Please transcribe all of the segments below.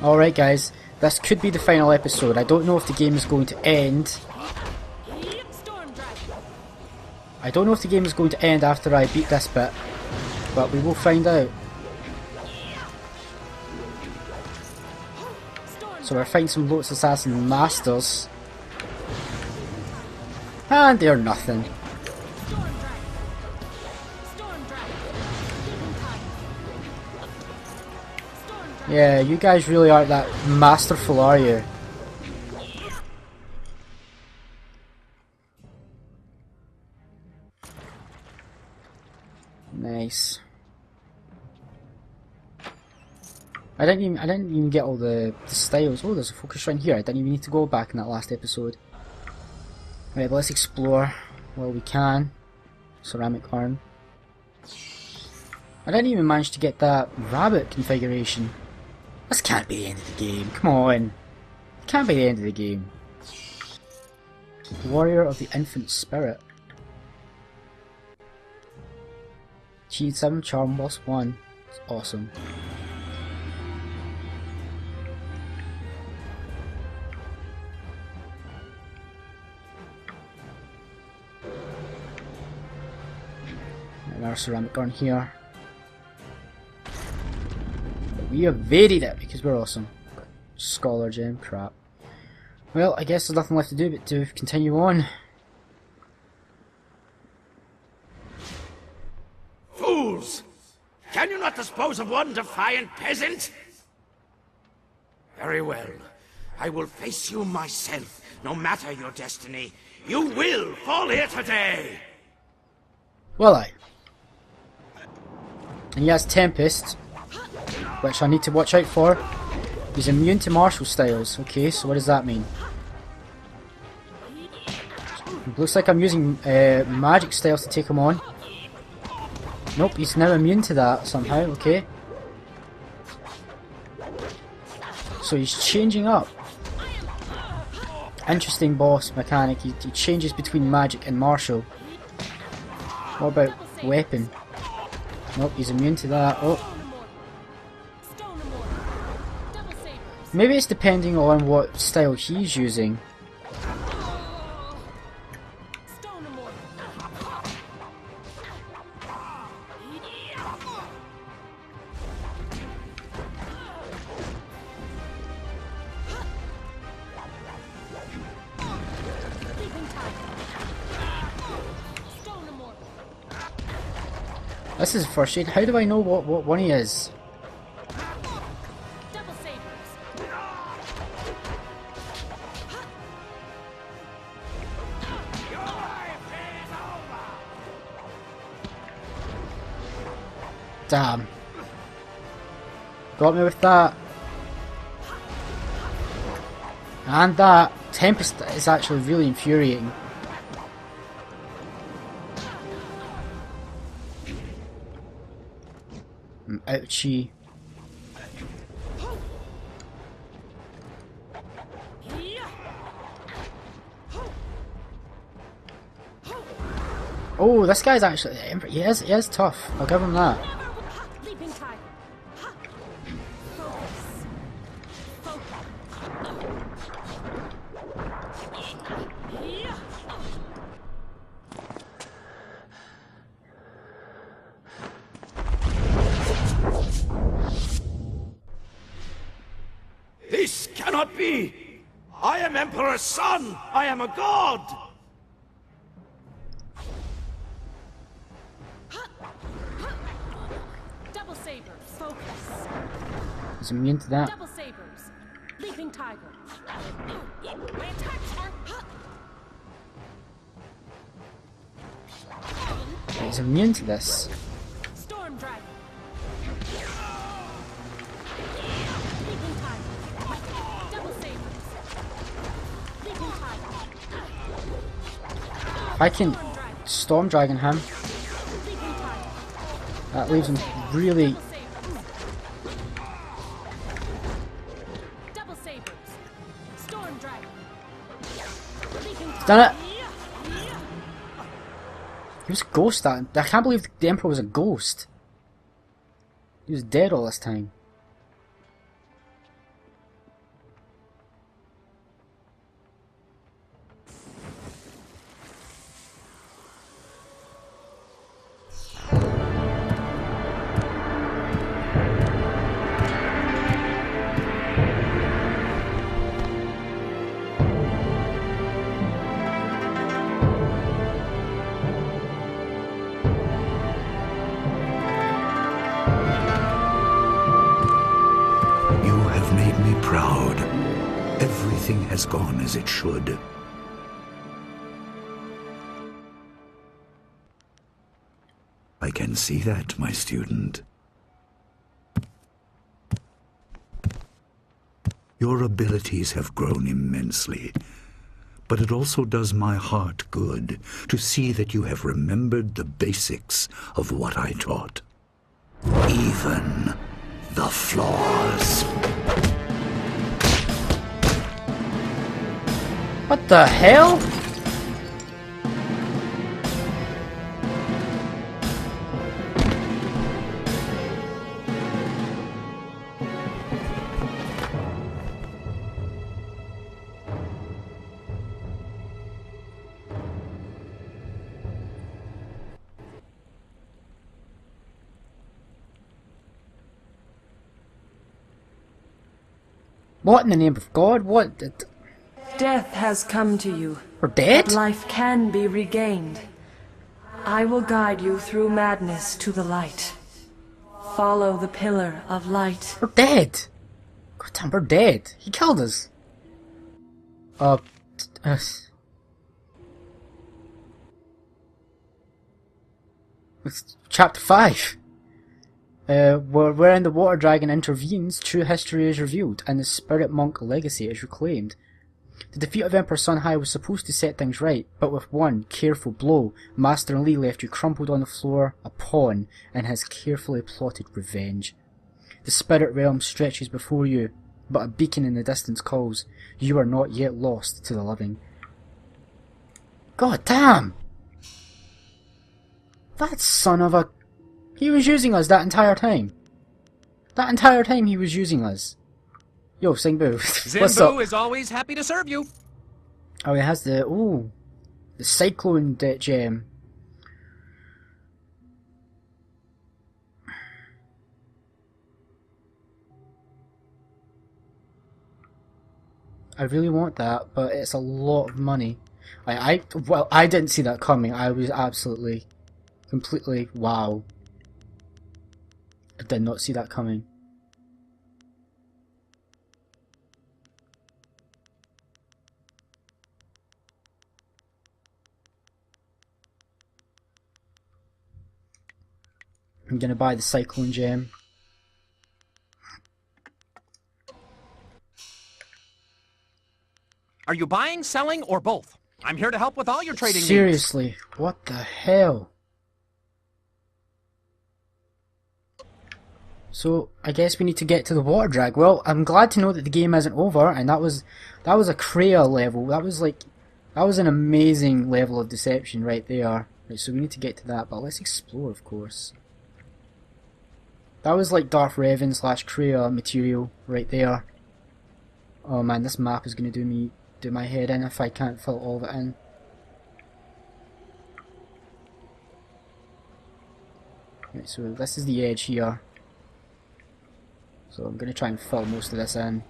Alright guys, this could be the final episode. I don't know if the game is going to end. I don't know if the game is going to end after I beat this bit, but we will find out. So we're fighting some Lotus Assassin Masters. And they're nothing. Yeah, you guys really aren't that masterful, are you? Nice. I didn't even get all the styles. Oh, there's a focus shrine here. I didn't even need to go back in that last episode. Right, but let's explore while we can. Ceramic urn. I didn't even manage to get that rabbit configuration. This can't be the end of the game. Come on. It can't be the end of the game. Warrior of the Infant Spirit. Cheat 7, Charm Boss 1. It's awesome. Our ceramic urn here. But we evaded it because we're awesome. Scholar gem, crap. Well, I guess there's nothing left to do but to continue on. Fools! Can you not dispose of one defiant peasant? Very well. I will face you myself, no matter your destiny. You will fall here today! Will I? And he has Tempest, which I need to watch out for. He's immune to martial styles. Okay, so what does that mean? It looks like I'm using magic styles to take him on. Nope, he's now immune to that somehow. Okay. So he's changing up. Interesting boss mechanic. He changes between magic and martial. What about weapon? Nope, he's immune to that. Oh. Maybe it's depending on what style he's using. This is frustrating. How do I know what one he is? Damn. Got me with that. And that. Tempest is actually really infuriating. Ouchie. Oh, this guy's actually... He is tough. I'll give him that. This cannot be! I am Emperor's son! I am a god! Double sabers, focus. He's immune to that. Double sabers, leaping tiger. My attacks are. He's immune to this. Storm dragon. I can Storm Dragon him. That leaves him really... He's done it! He was a ghost that... I can't believe the Emperor was a ghost. He was dead all this time. proud. Everything has gone as it should. I can see that, my student. Your abilities have grown immensely, but it also does my heart good to see that you have remembered the basics of what I taught. Even the flaws. What the hell? What in the name of God? What? Death has come to you. We're dead? But life can be regained. I will guide you through madness to the light. Follow the pillar of light. We're dead. God damn, we're dead. He killed us. It's chapter 5. Wherein the water dragon intervenes, true history is revealed, and the spirit monk legacy is reclaimed. The defeat of Emperor Sunhai was supposed to set things right, but with one careful blow, Master Li left you crumpled on the floor, a pawn in his carefully plotted revenge. The spirit realm stretches before you, but a beacon in the distance calls. You are not yet lost to the living. God damn! That son of a... He was using us that entire time. That entire time he was using us. Yo, Singbu. What's up? Zenbu is always happy to serve you. Oh, he has the... Ooh. The cyclone gem. I really want that, but it's a lot of money. Well, I didn't see that coming. I was absolutely, completely, wow. I did not see that coming. I'm gonna buy the cyclone gem. Are you buying, selling, or both? I'm here to help with all your trading needs. Seriously, what the hell? So, I guess we need to get to the water drag. Well, I'm glad to know that the game isn't over, and that was a Kreia level. That was an amazing level of deception right there. Right, so we need to get to that, but let's explore, of course. That was like Darth Revan / Kreia material right there. Oh man, this map is gonna do my head in if I can't fill all of it in. Right, so this is the edge here. So I'm gonna try and fill most of this in.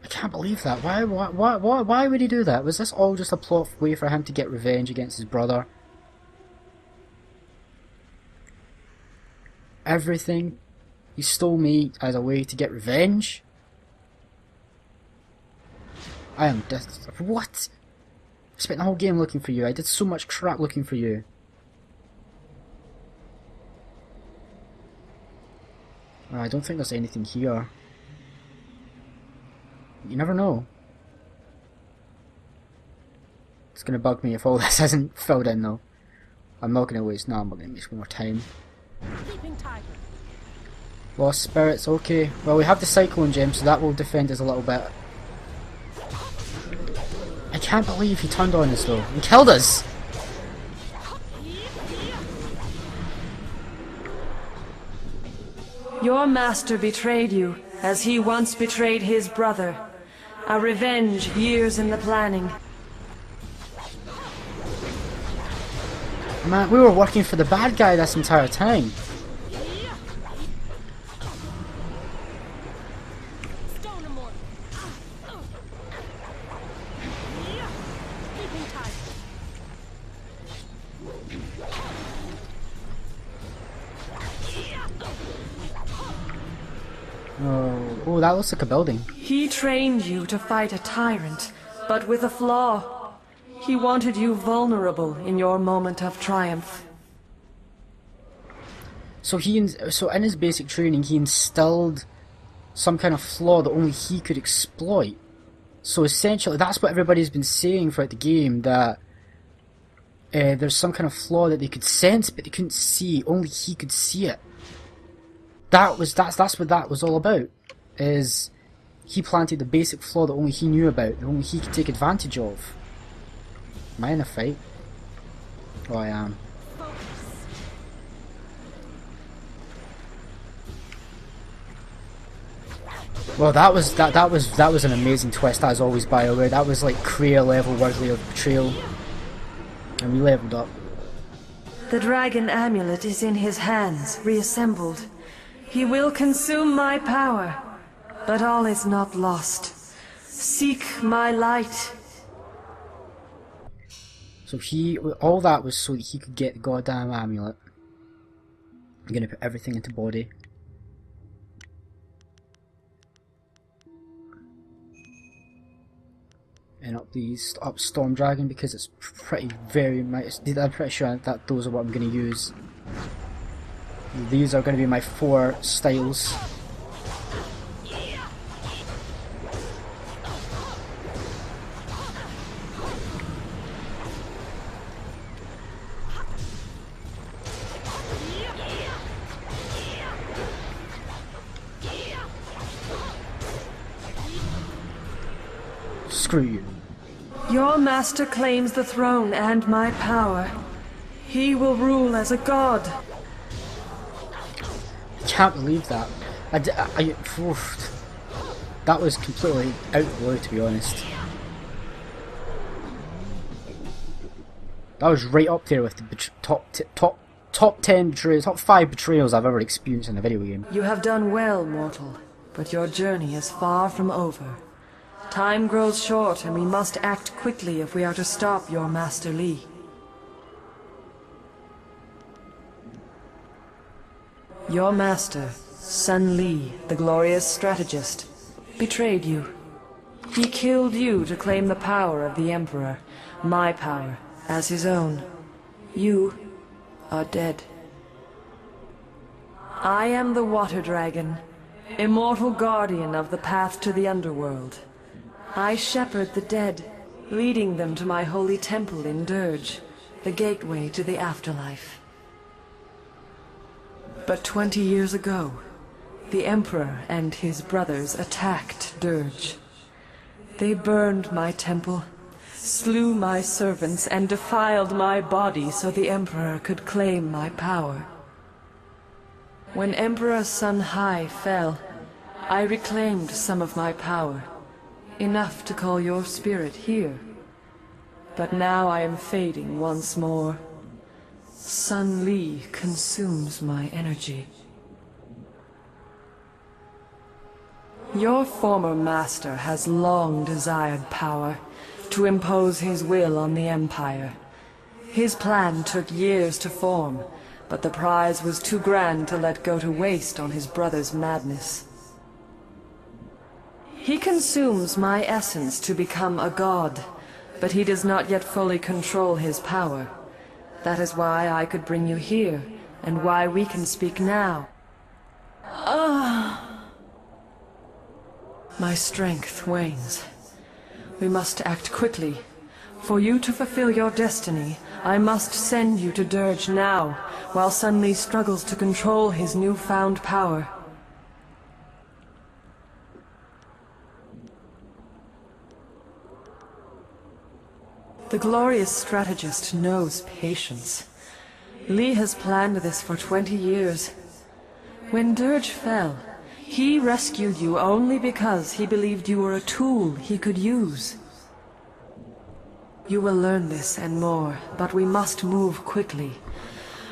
I can't believe that. Why would he do that? Was this all just a plot way for him to get revenge against his brother? Everything he stole me as a way to get revenge? I am what? I spent the whole game looking for you. I did so much crap looking for you. I don't think there's anything here. You never know. It's gonna bug me if all this isn't filled in though. I'm not gonna waste. No, I'm not gonna waste more time. Sleeping tiger. Lost spirits, okay. Well, we have the cyclone gem, so that will defend us a little bit. I can't believe he turned on us though. He killed us! Your master betrayed you, as he once betrayed his brother. A revenge years in the planning. Man, we were working for the bad guy this entire time. Stone immortal. Sleeping tiger. Oh, that looks like a building. He trained you to fight a tyrant, but with a flaw. He wanted you vulnerable in your moment of triumph. So so in his basic training, he instilled some kind of flaw that only he could exploit. So essentially, that's what everybody's been saying throughout the game, that there's some kind of flaw that they could sense, but they couldn't see. Only he could see it. That's what that was all about. Is he planted the basic flaw that only he knew about, that only he could take advantage of. Am I in a fight? Oh, I am. Well, that was an amazing twist, as always, Bioware. That was like Kriya level worthy of betrayal, and we leveled up. The dragon amulet is in his hands, reassembled. He will consume my power, but all is not lost. Seek my light. So all that was so that he could get the goddamn amulet. I'm gonna put everything into body. And up Storm Dragon, because it's I'm pretty sure that those are what I'm going to use. These are going to be my 4 styles. Screw you. Your master claims the throne and my power. He will rule as a god. I can't believe that. That was completely out of the blue, to be honest. That was right up there with the top 10 betrayals, top 5 betrayals I've ever experienced in a video game. You have done well, mortal, but your journey is far from over. Time grows short, and we must act quickly if we are to stop your Master Li. Your master, Sun Li, the glorious strategist, betrayed you. He killed you to claim the power of the Emperor, my power, as his own. You are dead. I am the Water Dragon, immortal guardian of the path to the underworld. I shepherd the dead, leading them to my holy temple in Dirge, the gateway to the afterlife. But 20 years ago, the Emperor and his brothers attacked Dirge. They burned my temple, slew my servants, and defiled my body so the Emperor could claim my power. When Emperor Sun Hai fell, I reclaimed some of my power. Enough to call your spirit here. But now I am fading once more. Sun Li consumes my energy. Your former master has long desired power, to impose his will on the Empire. His plan took years to form, but the prize was too grand to let go to waste on his brother's madness. He consumes my essence to become a god, but he does not yet fully control his power. That is why I could bring you here, and why we can speak now. My strength wanes. We must act quickly. For you to fulfill your destiny, I must send you to Dirge now, while Sun Li struggles to control his newfound power. The glorious strategist knows patience. Li has planned this for 20 years. When Dirge fell, he rescued you only because he believed you were a tool he could use. You will learn this and more, but we must move quickly.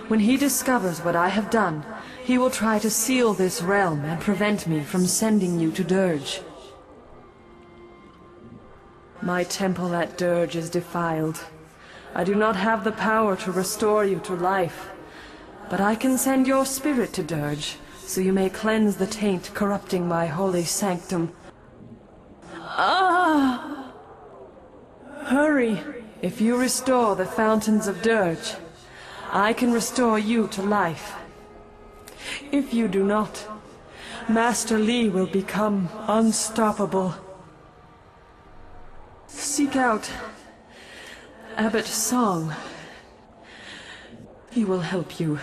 When he discovers what I have done, he will try to seal this realm and prevent me from sending you to Dirge. My temple at Dirge is defiled. I do not have the power to restore you to life, but I can send your spirit to Dirge, so you may cleanse the taint corrupting my holy sanctum. Ah! Hurry! If you restore the fountains of Dirge, I can restore you to life. If you do not, Master Li will become unstoppable. Seek out Abbot Song. He will help you.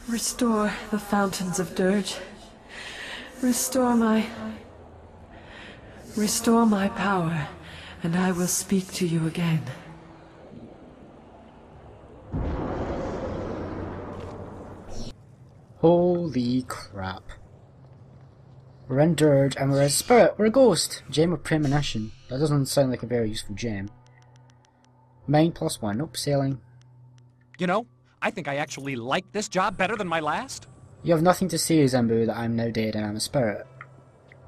Restore the fountains of Dirge. Restore my power, and I will speak to you again. Holy crap. We're in Dirge and we're a spirit. We're a ghost. Gem of Premonition. That doesn't sound like a very useful gem. Mind +1. Nope, sailing. You know, I think I actually like this job better than my last. You have nothing to say, Zambu, that I'm now dead and I'm a spirit.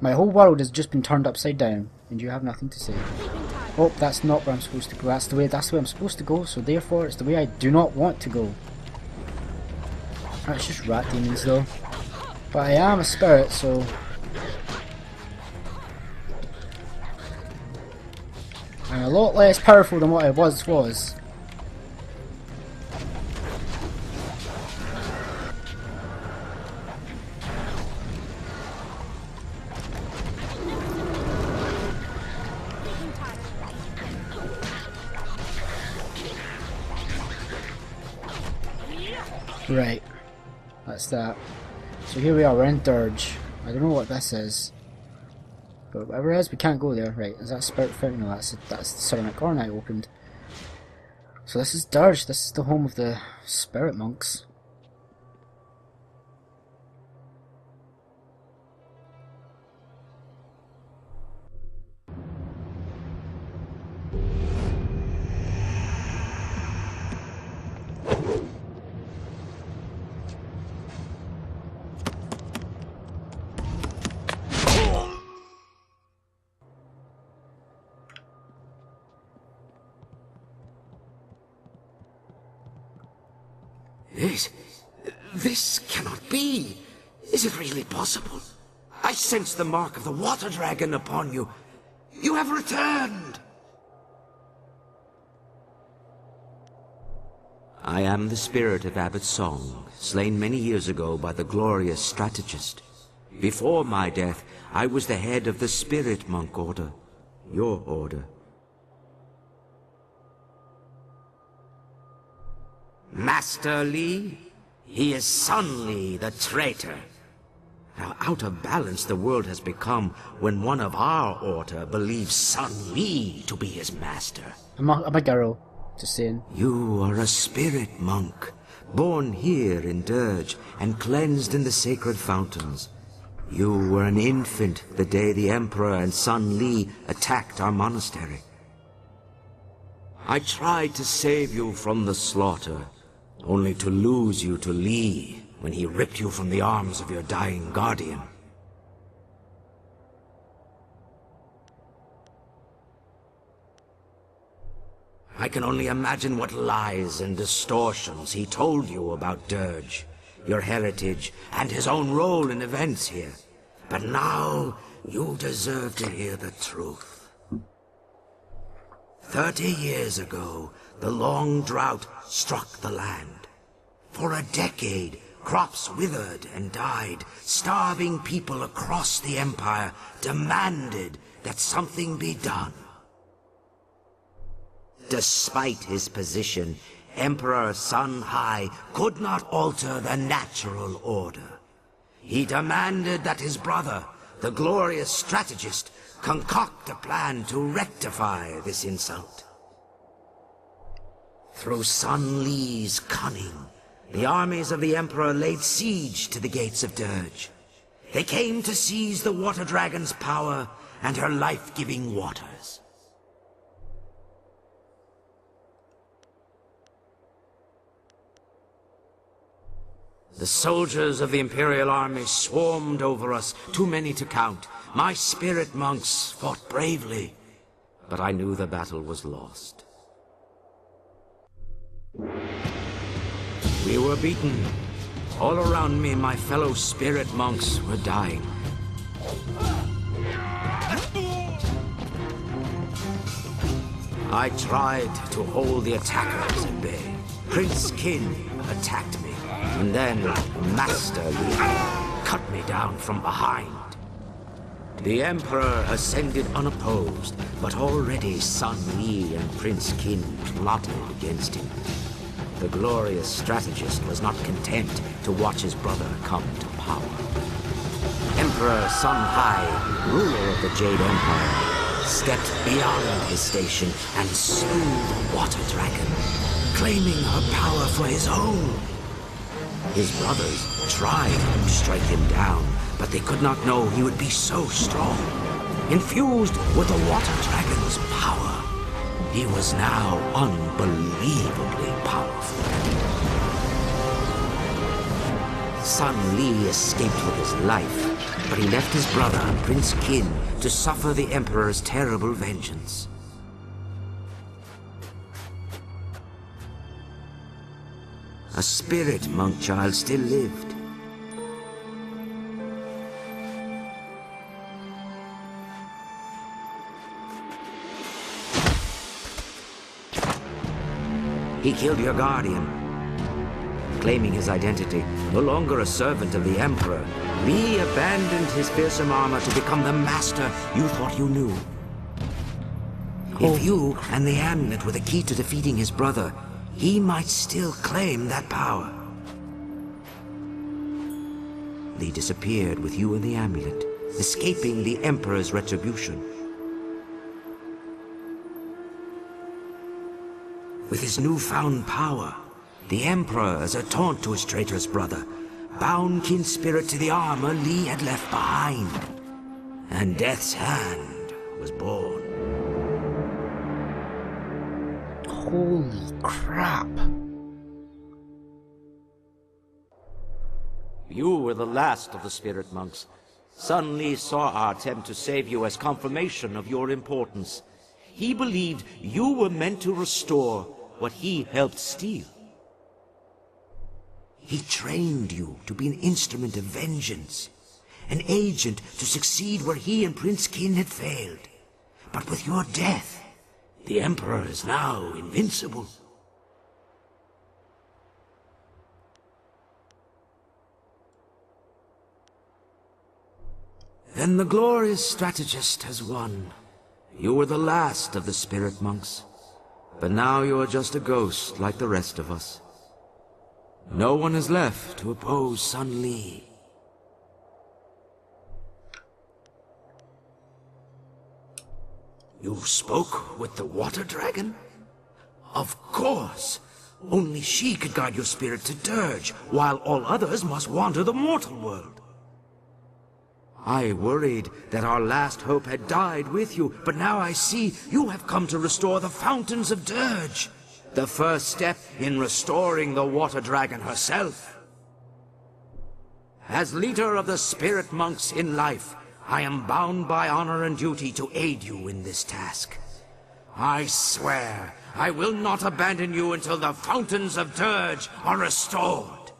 My whole world has just been turned upside down, and you have nothing to say. Oh, that's not where I'm supposed to go. That's the way I'm supposed to go, so therefore it's the way I do not want to go. That's just rat demons though. But I am a spirit, so... I'm a lot less powerful than what I was. Right. That's that. So here we are, we're in Dirge. I don't know what this is. But whatever it is, we can't go there. Right, is that Spirit Fountain? No, that's the ceramic urn I opened. So this is Dirge, this is the home of the spirit monks. This cannot be. Is it really possible? I sense the mark of the water dragon upon you. You have returned. I am the spirit of Abbot Song, slain many years ago by the glorious strategist. Before my death, I was the head of the Spirit Monk Order, your order. Master Li? He is Sun Li, the traitor. How out of balance the world has become when one of our order believes Sun Li to be his master. I'm a girl, just saying. You are a spirit monk, born here in Dirge and cleansed in the sacred fountains. You were an infant the day the Emperor and Sun Li attacked our monastery. I tried to save you from the slaughter, only to lose you to Li when he ripped you from the arms of your dying guardian. I can only imagine what lies and distortions he told you about Dirge, your heritage, and his own role in events here. But now, you deserve to hear the truth. 30 years ago, the long drought struck the land. For a decade, crops withered and died. Starving people across the Empire demanded that something be done. Despite his position, Emperor Sun Hai could not alter the natural order. He demanded that his brother, the glorious strategist, concoct a plan to rectify this insult. Through Sun Li's cunning, the armies of the Emperor laid siege to the gates of Dirge. They came to seize the Water Dragon's power and her life-giving waters. The soldiers of the Imperial Army swarmed over us, too many to count. My spirit monks fought bravely, but I knew the battle was lost. We were beaten, All around me, my fellow spirit monks were dying. I tried to hold the attackers at bay. Prince Kin attacked me, and then Master Li cut me down from behind. The Emperor ascended unopposed, but already Sun Li and Prince Kin plotted against him. The glorious strategist was not content to watch his brother come to power. Emperor Sun Hai, ruler of the Jade Empire, stepped beyond his station and slew the water dragon, claiming her power for his own. His brothers tried to strike him down, but they could not know he would be so strong. Infused with the water dragon's power, he was now unbelievably powerful. Sun Li escaped with his life, but he left his brother, Prince Kin, to suffer the Emperor's terrible vengeance. A spirit monk child still lived. He killed your guardian. Claiming his identity, no longer a servant of the Emperor, Li abandoned his fearsome armor to become the master you thought you knew. If you and the amulet were the key to defeating his brother, he might still claim that power. Li disappeared with you and the amulet, escaping the Emperor's retribution. With his newfound power, the Emperor, as a taunt to his traitorous brother, bound Kin's spirit to the armor Li had left behind. And Death's Hand was born. Holy crap. You were the last of the spirit monks. Sun Li saw our attempt to save you as confirmation of your importance. He believed you were meant to restore what he helped steal. He trained you to be an instrument of vengeance, an agent to succeed where he and Prince Kin had failed. But with your death, the Emperor is now invincible. Then the glorious strategist has won. You were the last of the spirit monks, but now you are just a ghost like the rest of us. No one is left to oppose Sun Li. You spoke with the water dragon? Of course! Only she could guide your spirit to Dirge, while all others must wander the mortal world. I worried that our last hope had died with you, but now I see you have come to restore the fountains of Dirge. The first step in restoring the water dragon herself. As leader of the spirit monks in life, I am bound by honor and duty to aid you in this task. I swear I will not abandon you until the fountains of Dirge are restored.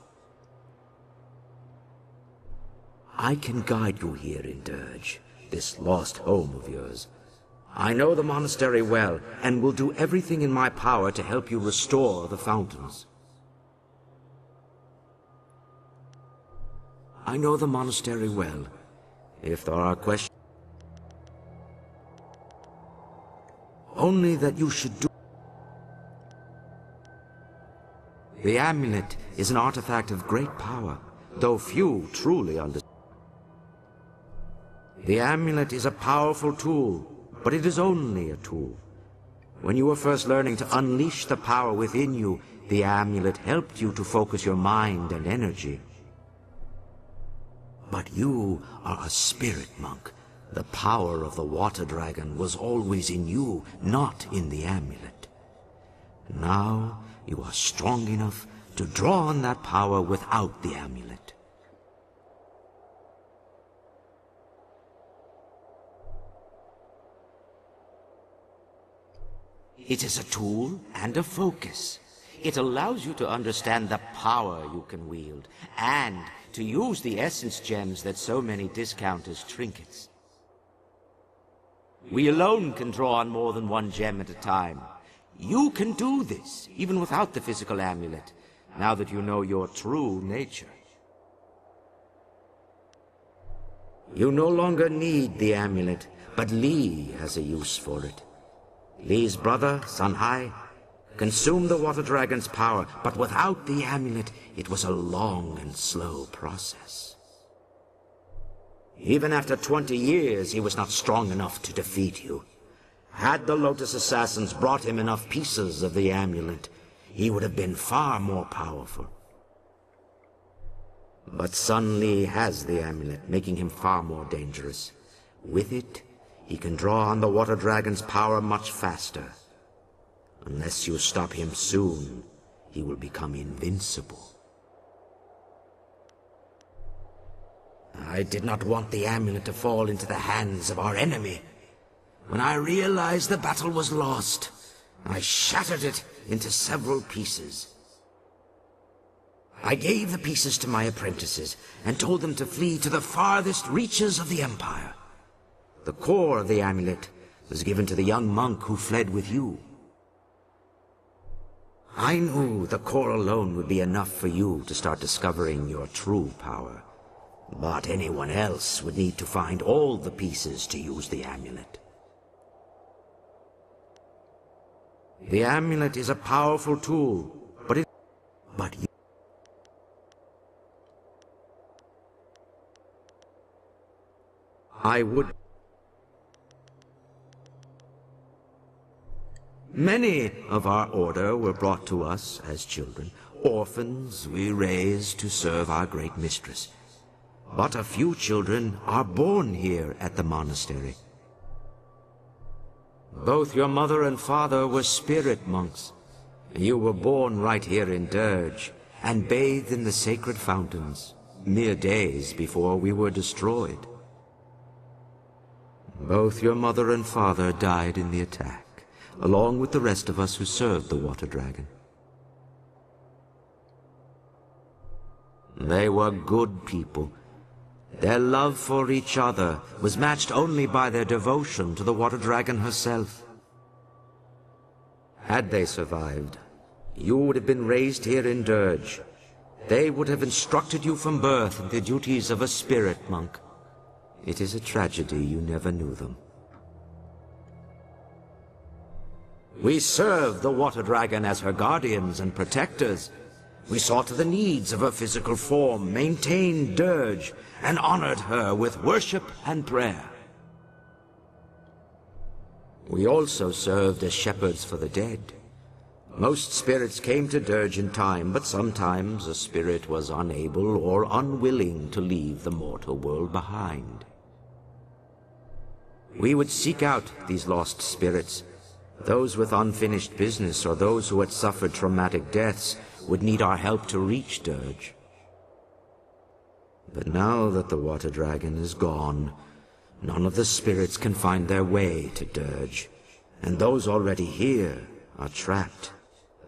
I can guide you here in Dirge, this lost home of yours. I know the monastery well, and will do everything in my power to help you restore the fountains. I know the monastery well. If there are questions, only that you should do. The amulet is an artifact of great power, though few truly understand. The amulet is a powerful tool, but it is only a tool. When you were first learning to unleash the power within you, the amulet helped you to focus your mind and energy. But you are a spirit monk. The power of the water dragon was always in you, not in the amulet. Now you are strong enough to draw on that power without the amulet. It is a tool and a focus. It allows you to understand the power you can wield, and to use the essence gems that so many discount as trinkets. We alone can draw on more than one gem at a time. You can do this, even without the physical amulet, now that you know your true nature. You no longer need the amulet, but Li has a use for it. Li's brother, Sanhai, consumed the water dragon's power, but without the amulet, it was a long and slow process. Even after 20 years, he was not strong enough to defeat you. Had the Lotus Assassins brought him enough pieces of the amulet, he would have been far more powerful. But Sun Li has the amulet, making him far more dangerous. With it, he can draw on the water dragon's power much faster. Unless you stop him soon, he will become invincible. I did not want the amulet to fall into the hands of our enemy. When I realized the battle was lost, I shattered it into several pieces. I gave the pieces to my apprentices and told them to flee to the farthest reaches of the Empire. The core of the amulet was given to the young monk who fled with you. I knew the core alone would be enough for you to start discovering your true power. But anyone else would need to find all the pieces to use the amulet. The amulet is a powerful tool, but you... I would... Many of our order were brought to us as children, orphans we raised to serve our great mistress. But a few children are born here at the monastery. Both your mother and father were spirit monks. You were born right here in Dirge, and bathed in the sacred fountains, mere days before we were destroyed. Both your mother and father died in the attack, along with the rest of us who served the water dragon. They were good people. Their love for each other was matched only by their devotion to the water dragon herself. Had they survived, you would have been raised here in Dirge. They would have instructed you from birth in the duties of a spirit monk. It is a tragedy you never knew them. We served the water dragon as her guardians and protectors. We saw to the needs of her physical form, maintained Dirge, and honored her with worship and prayer. We also served as shepherds for the dead. Most spirits came to Dirge in time, but sometimes a spirit was unable or unwilling to leave the mortal world behind. We would seek out these lost spirits. Those with unfinished business or those who had suffered traumatic deaths would need our help to reach Dirge. But now that the water dragon is gone, none of the spirits can find their way to Dirge, and those already here are trapped.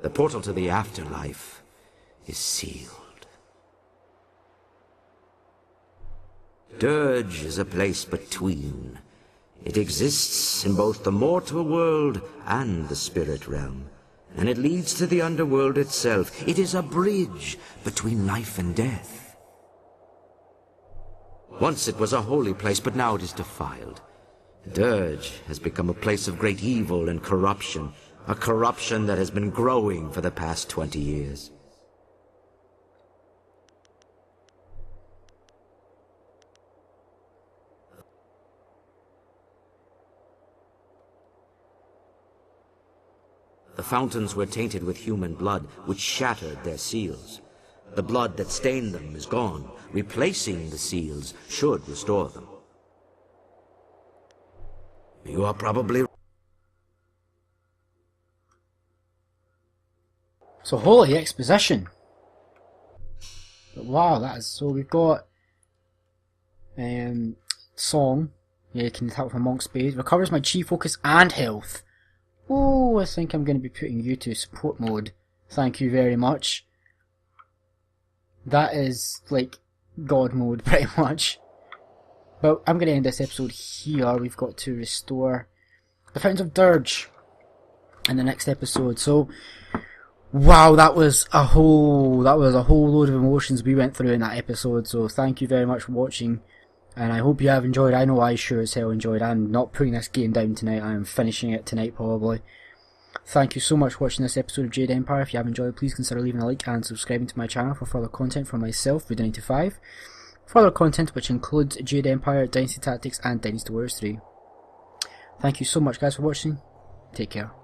The portal to the afterlife is sealed. Dirge is a place between. It exists in both the mortal world and the spirit realm, and it leads to the underworld itself. It is a bridge between life and death. Once it was a holy place, but now it is defiled. Dirge has become a place of great evil and corruption, a corruption that has been growing for the past 20 years. The fountains were tainted with human blood, which shattered their seals. The blood that stained them is gone. Replacing the seals should restore them. You are probably... So holy exposition. But wow, that is... So we've got... Song. Yeah, you can attack with a monk's blade. Recovers my chi focus and health. Oh, I think I'm going to be putting you to support mode. Thank you very much. That is like God mode pretty much. But I'm going to end this episode here. We've got to restore the Fountains of Dirge in the next episode. So, wow, that was a whole load of emotions we went through in that episode. So thank you very much for watching, and I hope you have enjoyed. I know I sure as hell enjoyed. I'm not putting this game down tonight. I am finishing it tonight probably. Thank you so much for watching this episode of Jade Empire. If you have enjoyed, please consider leaving a like and subscribing to my channel for further content from myself, Rudy95. Further content which includes Jade Empire, Dynasty Tactics and Dynasty Warriors 3. Thank you so much guys for watching. Take care.